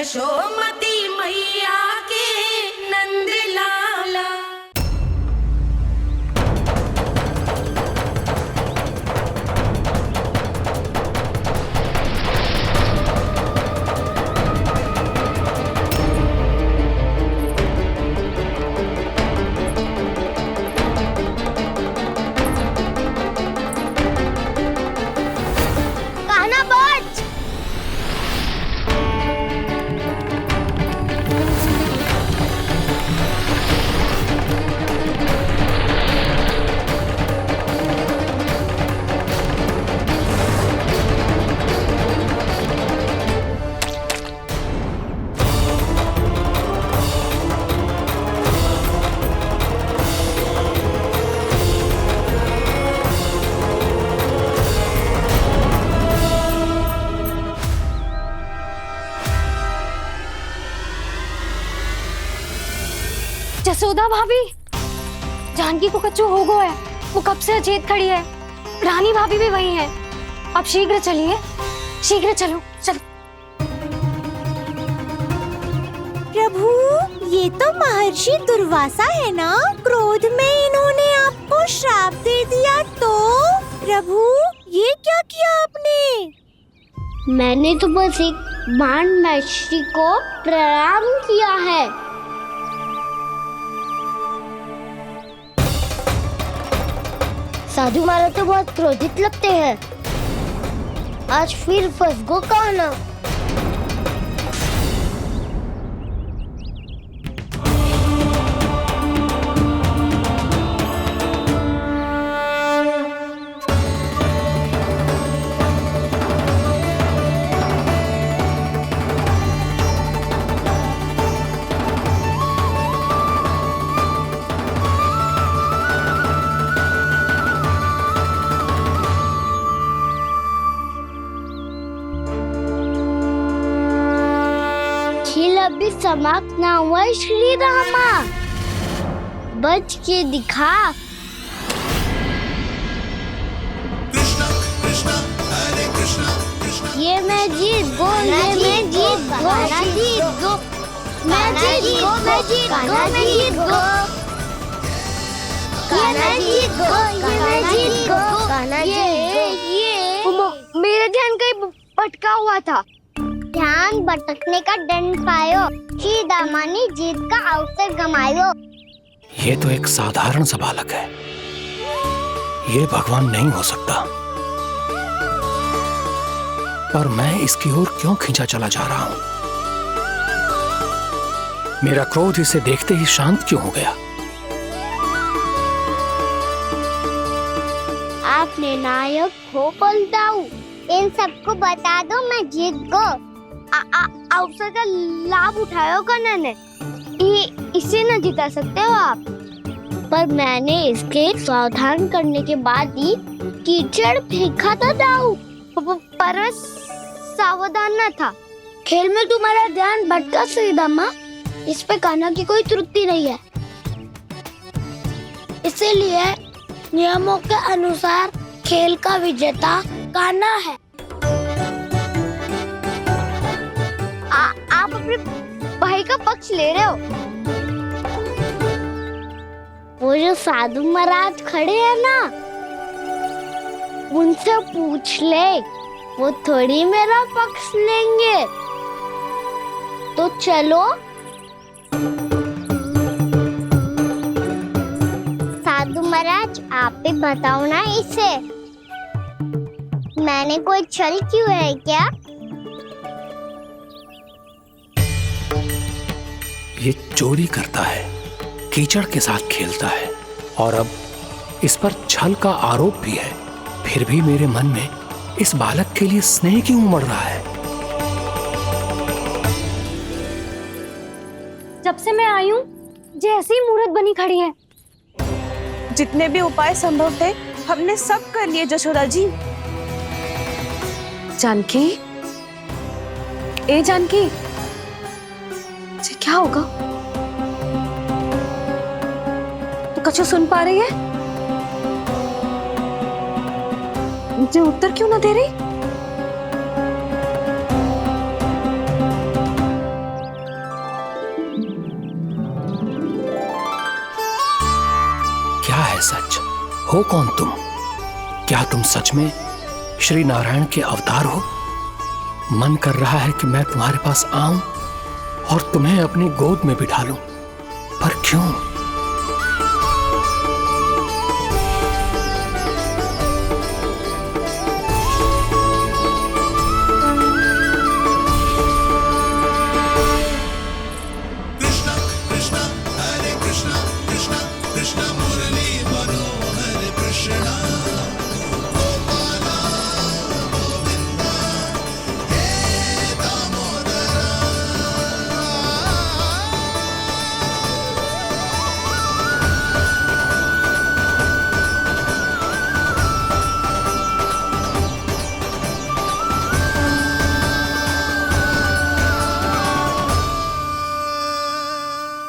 यशोमती मैया के नंद लाला। जसोदा भाभी, जानकी को कच्चू हो गया है। वो कब से अचेत खड़ी है। रानी भाभी भी वही है। आप शीघ्र चलिए, शीघ्र चलो चलो। प्रभु, ये तो महर्षि दुर्वासा है ना? क्रोध में इन्होंने आपको श्राप दे दिया तो? प्रभु, ये क्या किया आपने? मैंने तो बस एक बाण महर्षि को प्रणाम किया है। साधु महाराज तो बहुत क्रोधित लगते हैं। आज फिर फंस गो कहना। अभी समाप्त ना हुआ श्री रामा, बच के दिखा। कृष्णा कृष्णा हरे कृष्णा कृष्णा। ये मैं जीत गो, ये मैं जीत गो, जीत गो, मैं जीत गो, मैं जीत गो, मैं जीत गो, ये मैं जीत गो, ये मैं जीत गो, ये मेरा ध्यान कहीं भटका हुआ था। ध्यान भटकने का दंड पायो, श्री दामा ने जीत का अवसर गमायो। ये तो एक साधारण सा बालक है, ये भगवान नहीं हो सकता। पर मैं इसकी ओर क्यों खींचा चला जा रहा हूं? मेरा क्रोध इसे देखते ही शांत क्यों हो गया? आपने नायक हो पलटाऊ, इन सबको बता दो मैं जीत गो। अवसर का लाभ उठायो कन्या ने, इसे न जिता सकते हो आप। पर मैंने इसके सावधान करने के बाद ही कीचड़ फेंका था दाऊ, पर सावधान न था। खेल में तुम्हारा ध्यान भटका श्रीदामा, इस पे कान्हा की कोई त्रुटि नहीं है। इसीलिए नियमों के अनुसार खेल का विजेता कान्हा है। आप अपने भाई का पक्ष ले रहे हो। वो जो साधु महाराज खड़े हैं ना, उनसे पूछ ले, वो थोड़ी मेरा पक्ष लेंगे। तो चलो। साधु महाराज, आप भी बताओ ना इसे, मैंने कोई छल क्यों है क्या? ये चोरी करता है, कीचड़ के साथ खेलता है, और अब इस पर छल का आरोप भी है। फिर भी मेरे मन में इस बालक के लिए स्नेह क्यों उमड़ रहा है? जब से मैं आई हूँ, जैसी ही मूर्त बनी खड़ी है। जितने भी उपाय संभव थे हमने सब कर लिए जशोदा जी। जानकी, ए जानकी, ये क्या होगा? तो कछु सुन पा रही है? मुझे उत्तर क्यों ना दे रही? है सच? हो कौन तुम? क्या तुम सच में श्री नारायण के अवतार हो? मन कर रहा है कि मैं तुम्हारे पास आऊं और तुम्हें अपनी गोद में बिठा लूं, पर क्यों? कृष्ण कृष्ण हरे कृष्ण कृष्ण कृष्ण मुरली मनोहर कृष्ण गोपाला गोविंदा हे दामोदरा।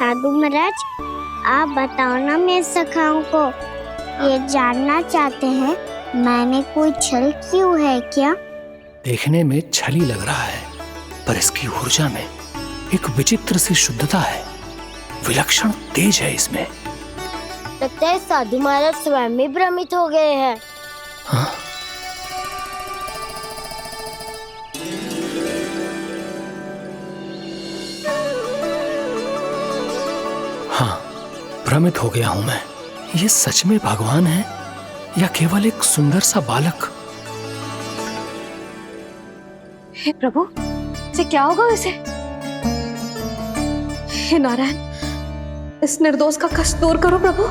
साधु महाराज, आप बताओ ना मेरे सखाओं को, ये जानना चाहते हैं मैंने कोई छल क्यों है क्या? देखने में छली लग रहा है, पर इसकी ऊर्जा में एक विचित्र सी शुद्धता है, विलक्षण तेज है इसमें। लगता है साधु महाराज स्वयं ही भ्रमित हो गए हैं। हाँ? हाँ, भ्रमित हो गया हूं मैं। ये सच में भगवान है या केवल एक सुंदर सा बालक? हे प्रभु, इसे क्या होगा इसे? हे नारायण, इस निर्दोष का कष्ट दूर करो प्रभु,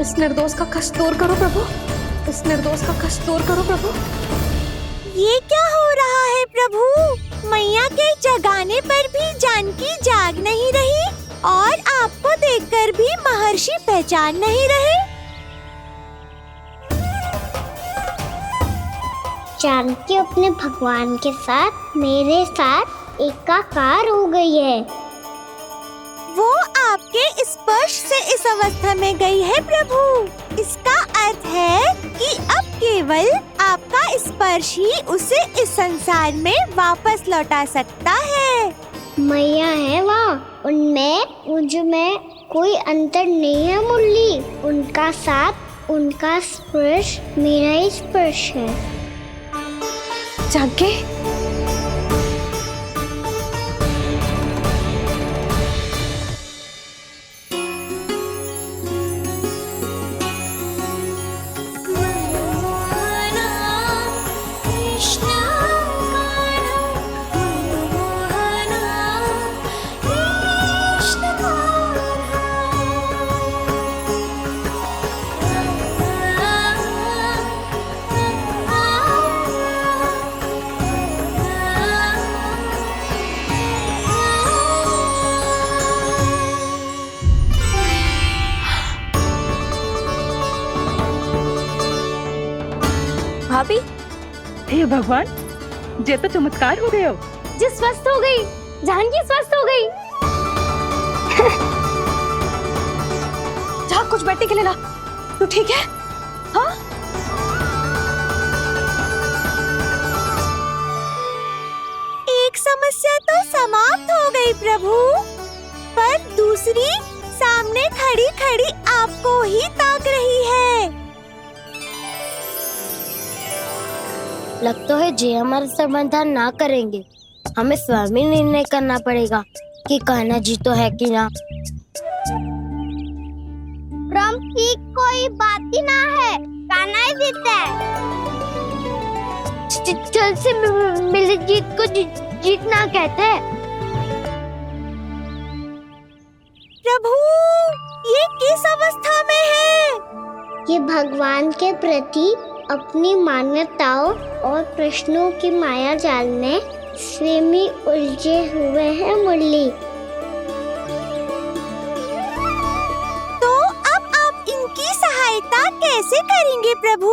इस निर्दोष का कष्ट दूर करो प्रभु, इस निर्दोष का कष्ट दूर करो प्रभु। ये क्या हो रहा है प्रभु? मैया के जगाने पर भी जानकी जाग नहीं रही और आपको देखकर भी महर्षि पहचान नहीं रहे। जानकी अपने भगवान के साथ मेरे साथ एकाकार हो गई है। वो आपके स्पर्श से इस अवस्था में गई है प्रभु। इसका अर्थ है कि अब केवल आपका स्पर्श ही उसे इस संसार में वापस लौटा सकता है। मैया है वहाँ, उनमें मुझ में कोई अंतर नहीं है मुरली। उनका साथ, उनका स्पर्श मेरा ही स्पर्श है। जानकी, भाभी, हे भगवान, जे तो चमत्कार हो गए हो। जी स्वस्थ हो गई, जानकी स्वस्थ हो गई। जा कुछ बैठने के लिए ला। तू ठीक है? हाँ? एक समस्या तो समाप्त हो गई प्रभु, पर दूसरी सामने खड़ी खड़ी आपको ही ताक रही है। लगता है जे हमारा समाधान ना करेंगे, हमें स्वयं ही निर्णय करना पड़ेगा कि कान्हा जी तो है कि ना। ब्रह्म की कोई बात ही ना है, कान्हा ही जीता है। छल से मिली जीत को जीतना कहते हैं। प्रभु, ये किस अवस्था में है? ये भगवान के प्रति अपनी मान्यताओं और प्रश्नों की माया जाल में स्वयं ही उलझे हुए हैं मुरली। तो अब आप इनकी सहायता कैसे करेंगे प्रभु?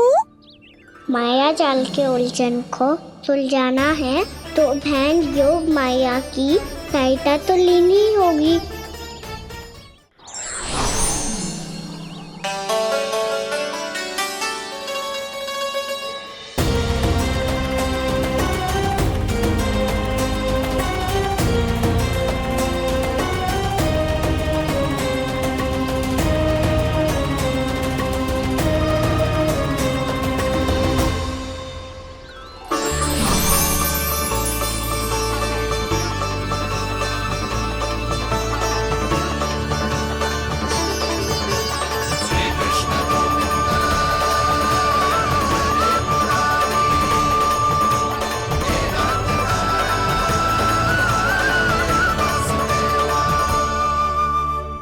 माया जाल के उलझन को सुलझाना है तो बहन योग माया की सहायता तो लेनी ही होगी।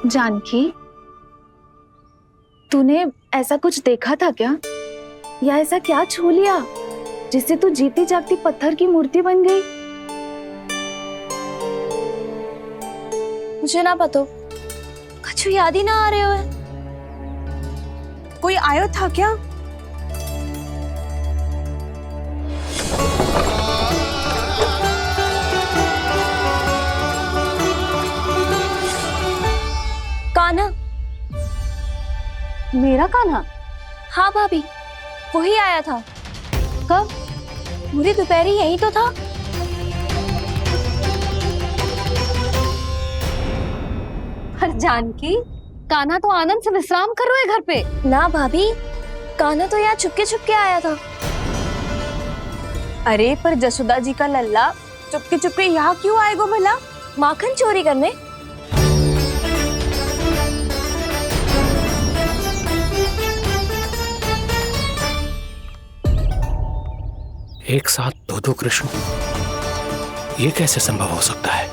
जानकी, तूने ऐसा कुछ देखा था क्या, या ऐसा क्या छू लिया जिससे तू जीती जागती पत्थर की मूर्ति बन गई? मुझे ना पता, कछु याद ही ना आ रहे हो। कोई आयो था क्या? कान्हा। मेरा कान्हा? हाँ भाभी, वही आया था। कब? पूरी दोपहर यही तो था। पर जानकी, कान्हा तो आनंद से विश्राम कर रहे घर पे। ना भाभी, कान्हा तो यहाँ छुपके छुपके आया था। अरे पर जसोदा जी का लल्ला चुपके चुपके यहाँ क्यों आएगा भला? माखन चोरी करने। एक साथ दो कृष्ण, ये कैसे संभव हो सकता है?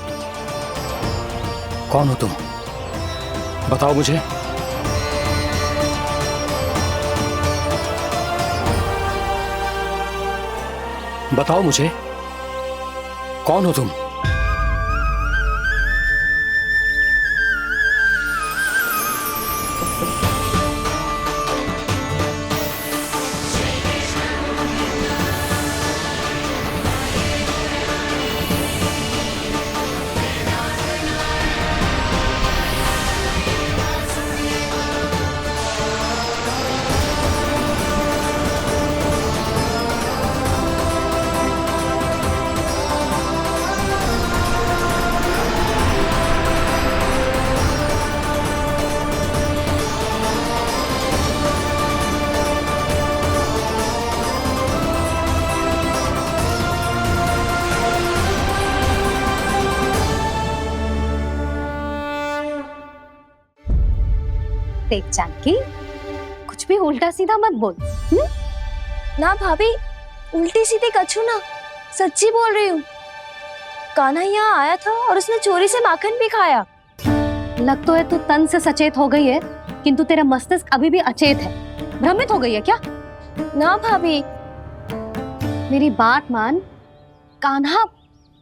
कौन हो तुम? बताओ मुझे। बताओ मुझे, कौन हो तुम? देख जानकी, कुछ भी उल्टा सीधा मत बोल। ना भाभी, उल्टी सीधी कछु ना, सच्ची बोल रही हूँ। कान्हा यहाँ आया था और उसने चोरी से माखन भी खाया। लग तो है तू तन से सचेत हो गई है, किंतु तेरा मस्तिष्क अभी भी अचेत है। भ्रमित हो गई है क्या? ना भाभी। मेरी बात मान, कान्हा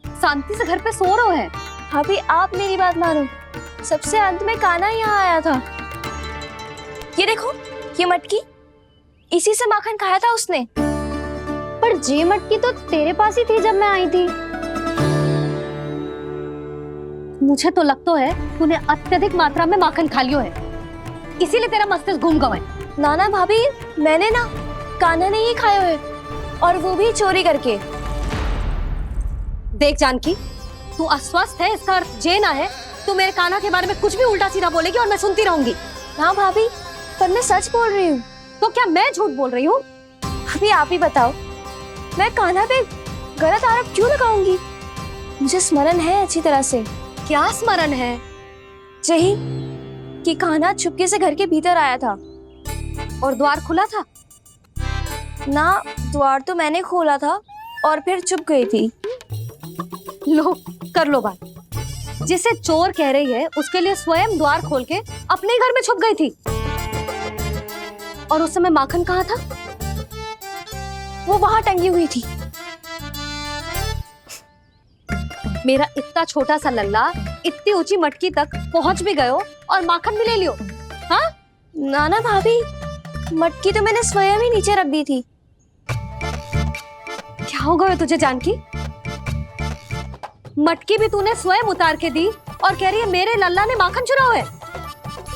शांति से घर पे सो रहा है। भाभी आप मेरी बात मानो, सबसे अंत में कान्हा यहाँ आया था। ये देखो, ये मटकी, इसी से माखन खाया था उसने। पर जे मटकी तो तेरे पास ही थी जब मैं आई थी। मुझे तो लगता है तूने अत्यधिक मात्रा में माखन खा लियो है, इसीलिए तेरा मस्तिष्क घूम गया है। नाना भाभी, मैंने ना, कान्हा ने ही खाया है, और वो भी चोरी करके। देख जानकी, तू अस्वस्थ है, इसका अर्थ जे ना है तू मेरे कान्हा के बारे में कुछ भी उल्टा सीधा बोलेगी और मैं सुनती रहूंगी। ना भाभी, पर मैं सच बोल रही हूँ। तो क्या मैं झूठ बोल रही हूँ? अभी आप ही बताओ, मैं कान्हा पे गलत आरोप क्यों लगाऊंगी? मुझे स्मरण है अच्छी तरह से। क्या स्मरण है? यही कि कान्हा चुपके से घर के भीतर आया था। और द्वार खुला था? ना, द्वार तो मैंने खोला था और फिर चुप गई थी। लो, कर लो बात। जिसे चोर कह रही है उसके लिए स्वयं द्वार खोल के अपने घर में छुप गई थी। और उस समय माखन कहाँ था? वो वहां टंगी हुई थी। मेरा इतना छोटा सा लल्ला इतनी ऊंची मटकी तक पहुंच भी गयो और माखन भी ले लियो। हाँ? नाना भाभी, मटकी तो मैंने स्वयं ही नीचे रख दी थी। क्या हो गया तुझे जानकी? मटकी भी तूने स्वयं उतार के दी और कह रही है मेरे लल्ला ने माखन चुराया है।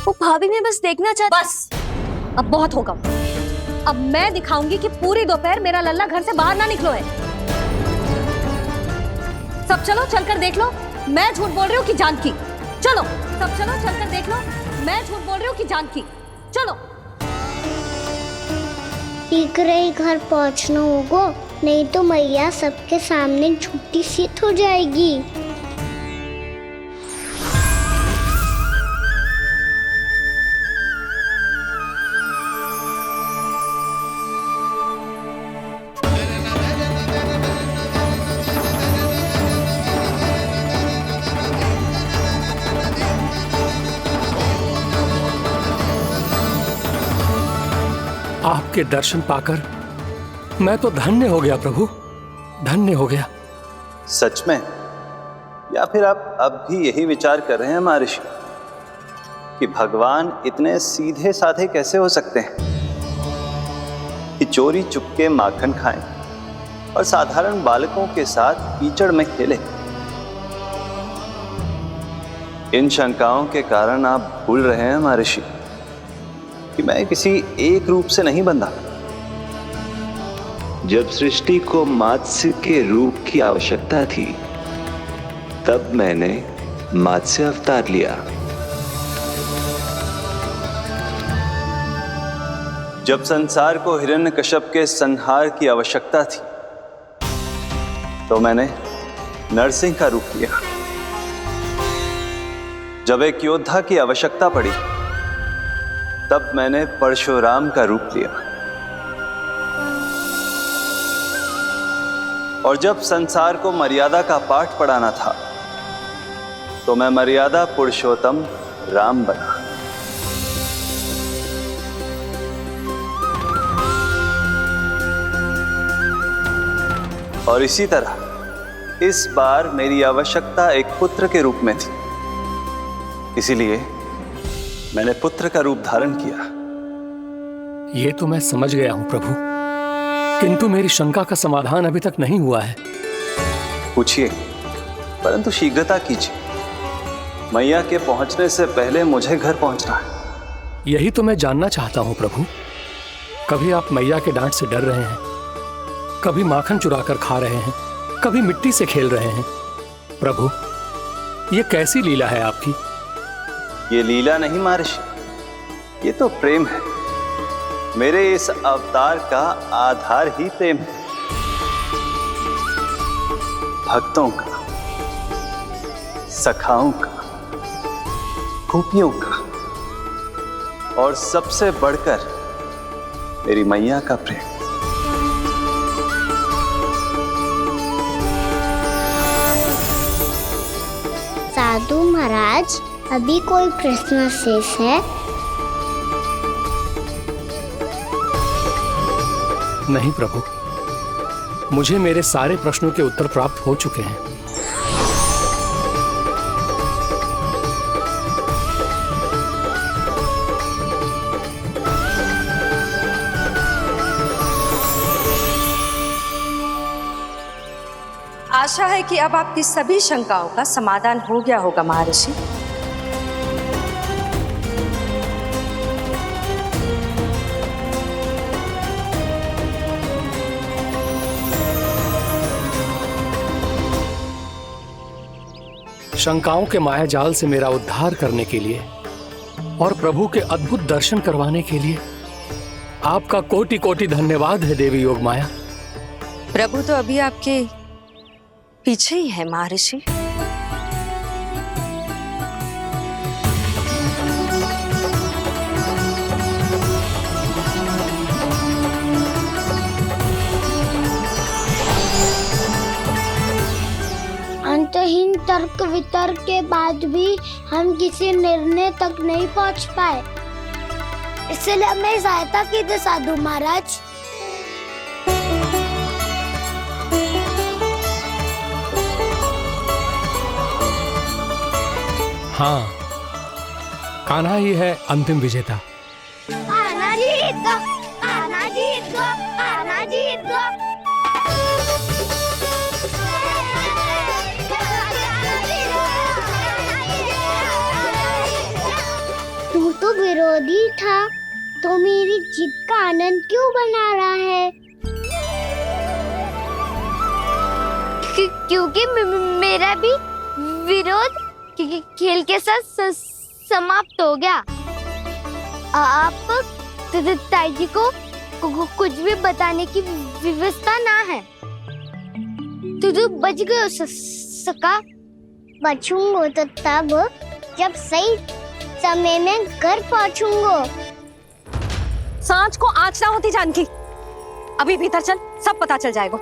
वो भाभी मैं बस देखना चाहती। बस, अब बहुत होगा। अब मैं दिखाऊंगी कि पूरी दोपहर मेरा लल्ला घर से बाहर ना निकलो है। सब चलो, चलकर देख लो मैं झूठ बोल रही हूँ कि जानकी। चलो सब चलो, चलकर देख लो मैं झूठ बोल रही हूँ कि जानकी। चलो। शीघ्र ही घर पहुंचना होगा, नहीं तो मैया सबके सामने झूठी सिद्ध हो जाएगी। आपके दर्शन पाकर मैं तो धन्य हो गया प्रभु, धन्य हो गया। सच में? या फिर आप अब भी यही विचार कर रहे हैं महर्षि कि भगवान इतने सीधे साधे कैसे हो सकते हैं कि चोरी चुपके माखन खाएं और साधारण बालकों के साथ कीचड़ में खेलें? इन शंकाओं के कारण आप भूल रहे हैं महर्षि कि मैं किसी एक रूप से नहीं बंधा। जब सृष्टि को मत्स्य के रूप की आवश्यकता थी तब मैंने मत्स्य अवतार लिया। जब संसार को हिरण्यकश्यप के संहार की आवश्यकता थी तो मैंने नरसिंह का रूप लिया। जब एक योद्धा की आवश्यकता पड़ी तब मैंने परशुराम का रूप लिया। और जब संसार को मर्यादा का पाठ पढ़ाना था तो मैं मर्यादा पुरुषोत्तम राम बना। और इसी तरह इस बार मेरी आवश्यकता एक पुत्र के रूप में थी, इसीलिए मैंने पुत्र का रूप धारण किया। ये तो मैं समझ गया हूं प्रभु, किंतु मेरी शंका का समाधान अभी तक नहीं हुआ है। पूछिए, परंतु शीघ्रता कीजिए। मैया के पहुंचने से पहले मुझे घर पहुंचना है। यही तो मैं जानना चाहता हूं प्रभु। कभी आप मैया के डांट से डर रहे हैं, कभी माखन चुराकर खा रहे हैं, कभी मिट्टी से खेल रहे हैं। प्रभु, ये कैसी लीला है आपकी? ये लीला नहीं महर्षि, ये तो प्रेम है। मेरे इस अवतार का आधार ही प्रेम है। भक्तों का, सखाओं का, गोपियों का और सबसे बढ़कर मेरी मैया का प्रेम। साधु महाराज, अभी कोई प्रश्न शेष है? नहीं प्रभु, मुझे मेरे सारे प्रश्नों के उत्तर प्राप्त हो चुके हैं। आशा है कि अब आपकी सभी शंकाओं का समाधान हो गया होगा महर्षि। शंकाओं के मायाजाल से मेरा उद्धार करने के लिए और प्रभु के अद्भुत दर्शन करवाने के लिए आपका कोटि कोटि धन्यवाद है देवी योगमाया। प्रभु तो अभी आपके पीछे ही है महर्षि। अंतहीन तर्क वितर्क के बाद भी हम किसी निर्णय तक नहीं पहुंच पाए, इसलिए हमें सहायता कीजिए साधु महाराज। हाँ, कान्हा ही है अंतिम विजेता। कान्हा जीत गो, कान्हा जीत गो, कान्हा जीत गो। तू तो विरोधी था, तो मेरी जीत का आनंद क्यों बना रहा है? क्योंकि मेरा भी विरोध खेल के साथ समाप्त हो गया। आप ताई जी को कुछ भी बताने की व्यवस्था ना है। तू बच गए हो सका। बचूंगा तो तब जब सही समय में घर पहुंचूंगा। सांझ को आँच ना होती जानकी, अभी भीतर चल, सब पता चल जाएगा।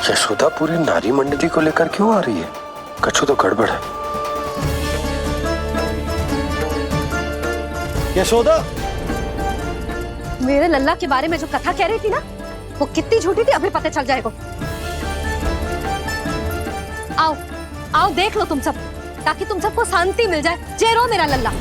यशोदा पूरी नारी मंडली को लेकर क्यों आ रही है? कछु तो गड़बड़ है। यशोदा, मेरे लल्ला के बारे में जो कथा कह रही थी ना, वो कितनी झूठी थी अभी पता चल जाएगा। आओ आओ देख लो तुम सब, ताकि तुम सबको शांति मिल जाए। जय रो मेरा लल्ला।